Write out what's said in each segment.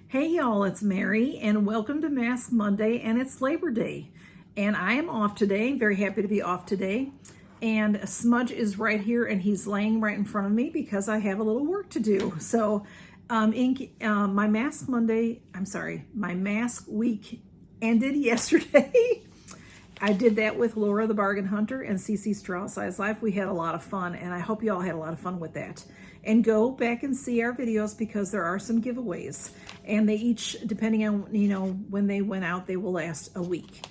Hey y'all, it's Mary and welcome to Mask Monday, and it's Labor Day. And I am off today, very happy to be off today. And Smudge is right here and he's laying right in front of me because I have a little work to do. So my Mask week ended yesterday. I did that with Laura the Bargain Hunter and CC Straw Size Life. We had a lot of fun and I hope you all had a lot of fun with that. And go back and see our videos because there are some giveaways. And they each, depending on, when they went out, they will last a week.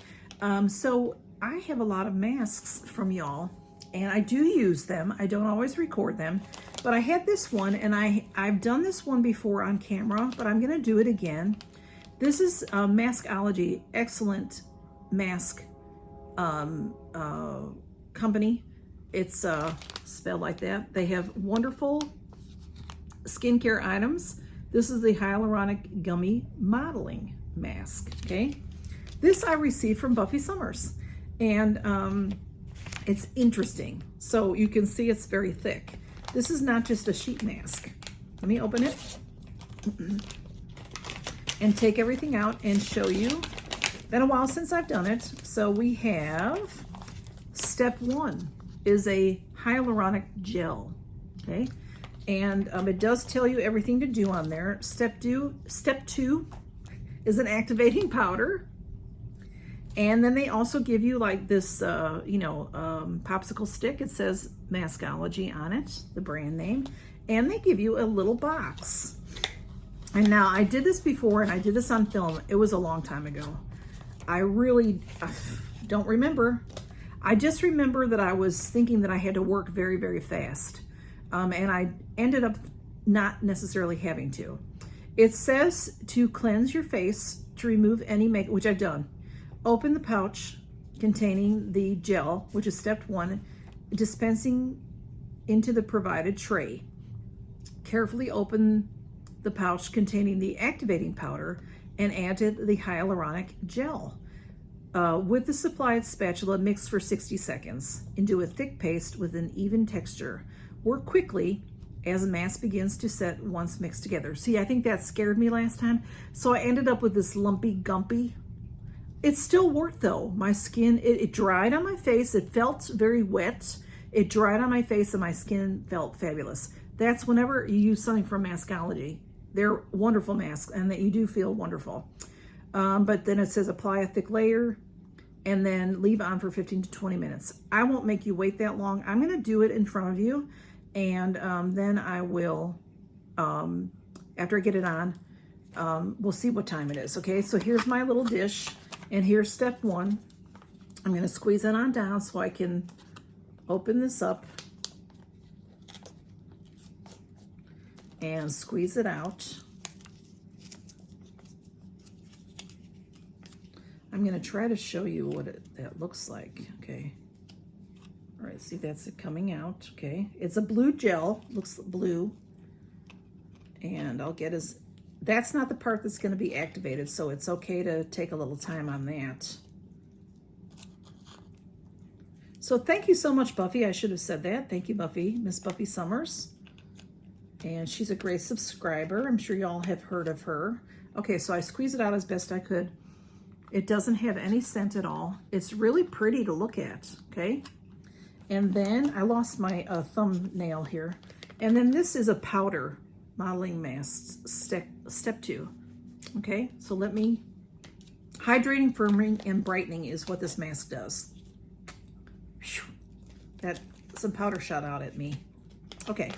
So I have a lot of masks from y'all and I do use them. I don't always record them, but I had this one and I've done this one before on camera, but I'm gonna do it again. This is Maskology, excellent mask company. It's spelled like that. They have wonderful skincare items. This is the hyaluronic gummy modeling mask. Okay, this I received from Buffy Summers, and it's interesting. So you can see it's very thick. This is not just a sheet mask. Let me open it and take everything out and show you. Been a while since I've done it. So we have step one is a hyaluronic gel. Okay, and it does tell you everything to do on there. Step two is an activating powder, and then they also give you like this popsicle stick. It says Maskology on it, the brand name, and they give you a little box. And now I did this before and I did this on film. It was a long time ago. I really don't remember. I just remember that I was thinking that I had to work very, very fast. And I ended up not necessarily having to. It says to cleanse your face, to remove any makeup, which I've done. Open the pouch containing the gel, which is step one, dispensing into the provided tray. Carefully open the pouch containing the activating powder and added the hyaluronic gel. With the supplied spatula, mix for 60 seconds into a thick paste with an even texture. Work quickly as a mask begins to set once mixed together. See, I think that scared me last time. So I ended up with this lumpy gumpy. It still worked though. My skin, it dried on my face. It felt very wet. It dried on my face and my skin felt fabulous. That's whenever you use something from Maskology. They're wonderful masks and that you do feel wonderful. But then it says apply a thick layer and then leave on for 15 to 20 minutes. I won't make you wait that long. I'm gonna do it in front of you and then I will, after I get it on, we'll see what time it is, okay? So here's my little dish and here's step one. I'm gonna squeeze it on down so I can open this up and squeeze it out. I'm gonna try to show you what that looks like, okay? All right, see that's it coming out, okay? It's a blue gel, looks blue. And I'll get that's not the part that's gonna be activated, so it's okay to take a little time on that. So thank you so much, Buffy. I should have said that. Thank you, Buffy, Miss Buffy Summers. And she's a great subscriber. I'm sure y'all have heard of her. Okay, so I squeezed it out as best I could. It doesn't have any scent at all. It's really pretty to look at, okay? And then I lost my thumbnail here. And then this is a powder modeling mask, step two, okay? So let me, hydrating, firming, and brightening is what this mask does. Whew. That, some powder shot out at me. Okay.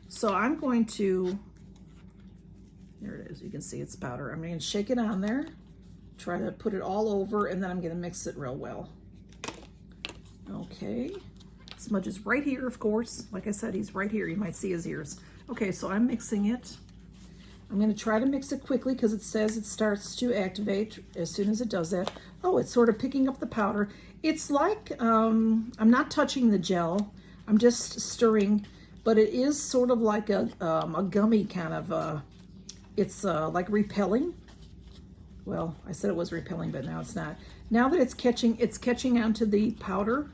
So I'm going to, there it is, you can see it's powder. I'm going to shake it on there, try to put it all over, and then I'm going to mix it real well. Okay, Smudge is right here, of course. Like I said, he's right here. You might see his ears. Okay, so I'm mixing it. I'm going to try to mix it quickly because it says it starts to activate as soon as it does that. Oh, it's sort of picking up the powder. It's like, I'm not touching the gel. I'm just stirring. But it is sort of like a gummy kind of, it's like repelling. Well, I said it was repelling, but now it's not. Now that it's catching onto the powder,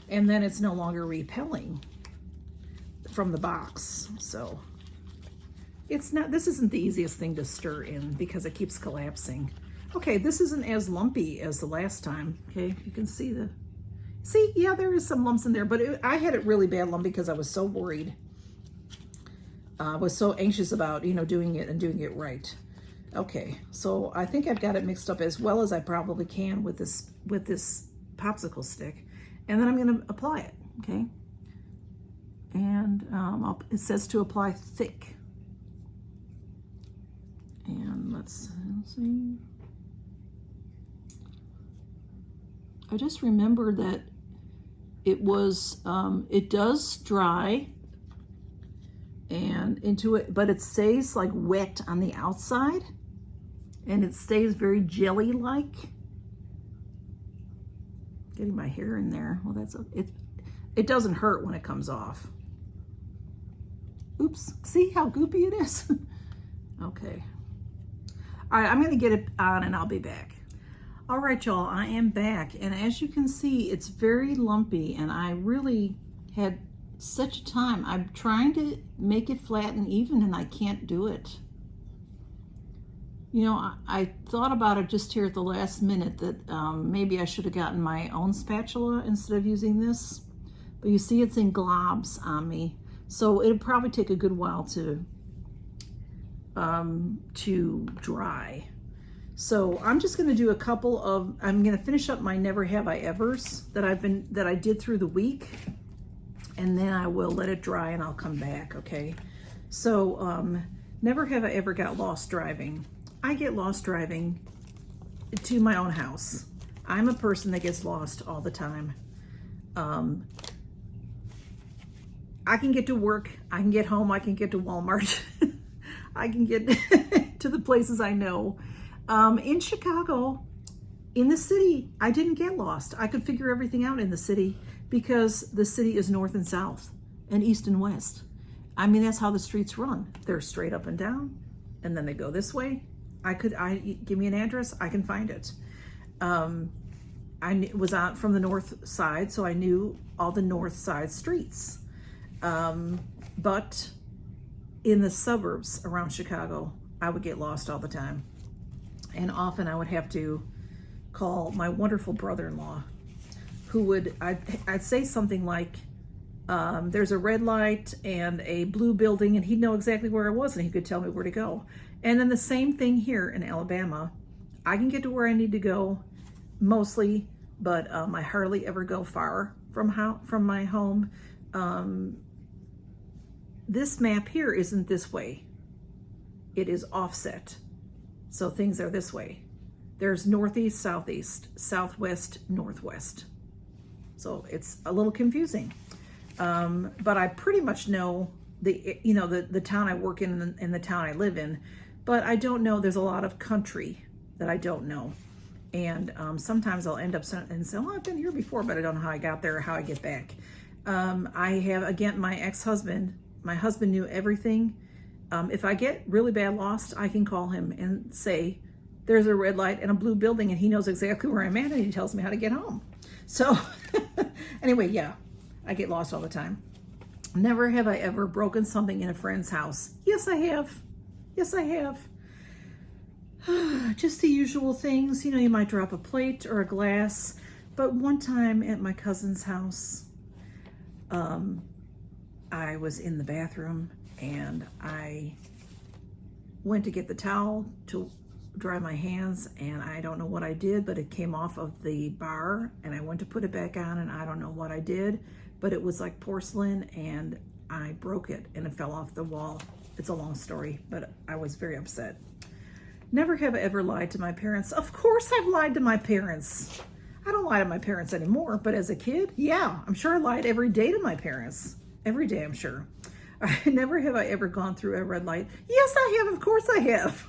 and then it's no longer repelling from the box. So It's not, this isn't the easiest thing to stir in because it keeps collapsing. Okay, this isn't as lumpy as the last time. Okay, you can see yeah, there is some lumps in there, but I had it really bad lumpy because I was so worried. I was so anxious about, you know, doing it and doing it right. Okay, so I think I've got it mixed up as well as I probably can with this popsicle stick. And then I'm gonna apply it, okay? And it says to apply thick. And let's see. I just remember that it was, it does dry and into it, but it stays like wet on the outside and it stays very jelly-like. Getting my hair in there. Well, that's it doesn't hurt when it comes off. Oops, see how goopy it is? Okay. All right, I'm gonna get it on and I'll be back. All right, y'all, I am back. And as you can see, it's very lumpy and I really had such a time. I'm trying to make it flat and even and I can't do it. You know, I thought about it just here at the last minute that maybe I should have gotten my own spatula instead of using this. But you see it's in globs on me. So it'll probably take a good while to dry. So I'm just gonna do a couple of, I'm gonna finish up my Never Have I Evers that I did through the week. And then I will let it dry and I'll come back, okay? So never have I ever got lost driving. I get lost driving to my own house. I'm a person that gets lost all the time. I can get to work, I can get home, I can get to Walmart. I can get to the places I know. In Chicago, in the city, I didn't get lost. I could figure everything out in the city because the city is north and south and east and west. I mean, that's how the streets run. They're straight up and down and then they go this way. Give me an address, I can find it. I was out from the north side, so I knew all the north side streets. But in the suburbs around Chicago, I would get lost all the time. And often I would have to call my wonderful brother-in-law who would, I'd say something like, there's a red light and a blue building, and he'd know exactly where I was and he could tell me where to go. And then the same thing here in Alabama. I can get to where I need to go mostly, but I hardly ever go far from my home. This map here isn't this way. It is offset. So things are this way. There's northeast, southeast, southwest, northwest. So it's a little confusing. But I pretty much know the town I work in and the town I live in, but I don't know, there's a lot of country that I don't know. And sometimes I'll end up and say, oh, I've been here before, but I don't know how I got there or how I get back. I have, again, my ex-husband, my husband knew everything. If I get really bad lost, I can call him and say, there's a red light and a blue building, and he knows exactly where I'm at, and he tells me how to get home. So anyway, yeah, I get lost all the time. Never have I ever broken something in a friend's house. Yes, I have. Yes, I have. Just the usual things. You know, you might drop a plate or a glass. But one time at my cousin's house, I was in the bathroom and I went to get the towel to dry my hands, and I don't know what I did, but it came off of the bar and I went to put it back on, and I don't know what I did, but it was like porcelain and I broke it and it fell off the wall. It's a long story, but I was very upset. Never have I ever lied to my parents. Of course I've lied to my parents. I don't lie to my parents anymore, but as a kid, yeah, I'm sure I lied every day to my parents. Every day, I'm sure. Never have I ever gone through a red light. Yes, I have. Of course I have.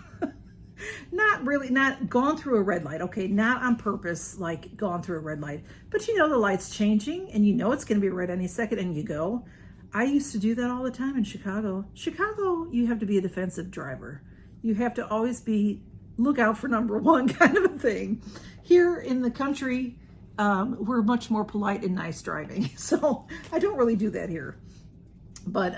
Not gone through a red light. Okay, not on purpose, like gone through a red light. But you know the light's changing and you know it's going to be red any second and you go. I used to do that all the time in Chicago. Chicago, you have to be a defensive driver. You have to always be look out for number one kind of a thing. Here in the country, we're much more polite and nice driving. So I don't really do that here. But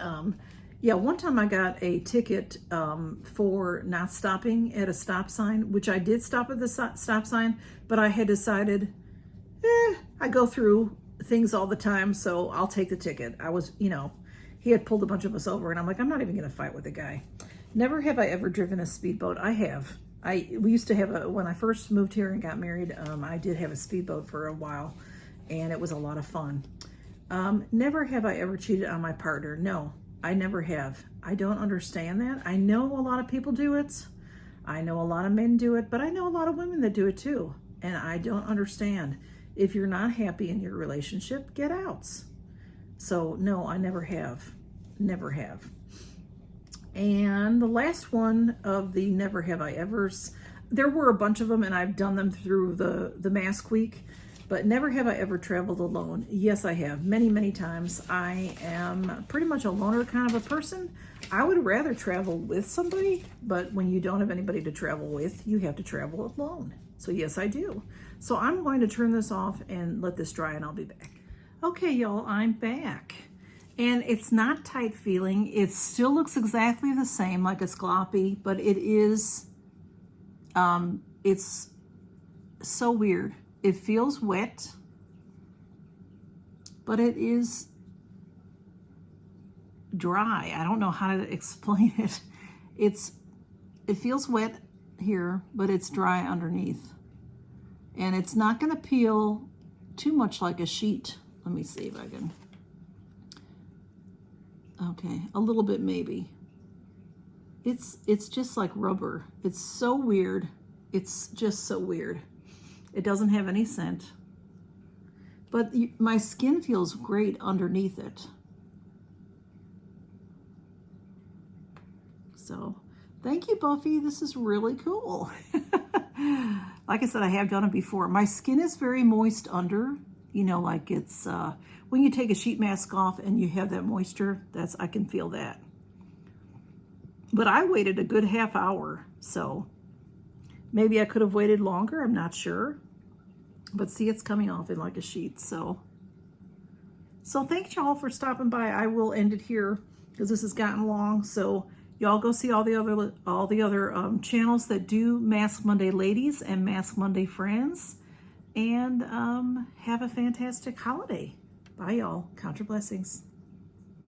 Yeah, one time I got a ticket for not stopping at a stop sign, which I did stop at the stop sign, but I had decided, I go through things all the time, so I'll take the ticket. I was, he had pulled a bunch of us over, and I'm like, I'm not even going to fight with the guy. Never have I ever driven a speedboat. I have. We used to have when I first moved here and got married, I did have a speedboat for a while, and it was a lot of fun. Never have I ever cheated on my partner. No, I never have. I don't understand that. I know a lot of people do it. I know a lot of men do it, but I know a lot of women that do it too. And I don't understand. If you're not happy in your relationship, get out. So no, I never have. Never have. And the last one of the never have I ever's, there were a bunch of them, and I've done them through the mask week, but never have I ever traveled alone. Yes, I have, many, many times. I am pretty much a loner kind of a person. I would rather travel with somebody, but when you don't have anybody to travel with, you have to travel alone. So yes, I do. So I'm going to turn this off and let this dry, and I'll be back. Okay, y'all, I'm back. And it's not tight feeling. It still looks exactly the same, like it's gloppy, but it is, it's so weird. It feels wet, but it is dry. I don't know how to explain it. It feels wet here, but it's dry underneath. And it's not gonna peel too much like a sheet. Let me see if I can. Okay, a little bit maybe. It's just like rubber. It's so weird. It's just so weird. It doesn't have any scent. But my skin feels great underneath it. So, thank you, Buffy. This is really cool. Like I said, I have done it before. My skin is very moist under. Like it's, when you take a sheet mask off and you have that moisture, I can feel that. But I waited a good half hour, so maybe I could have waited longer, I'm not sure. But see, it's coming off in like a sheet, so thanks y'all for stopping by. I will end it here because this has gotten long, so y'all go see all the other channels that do Mask Monday Ladies and Mask Monday Friends. And have a fantastic holiday. Bye, y'all. Count your blessings.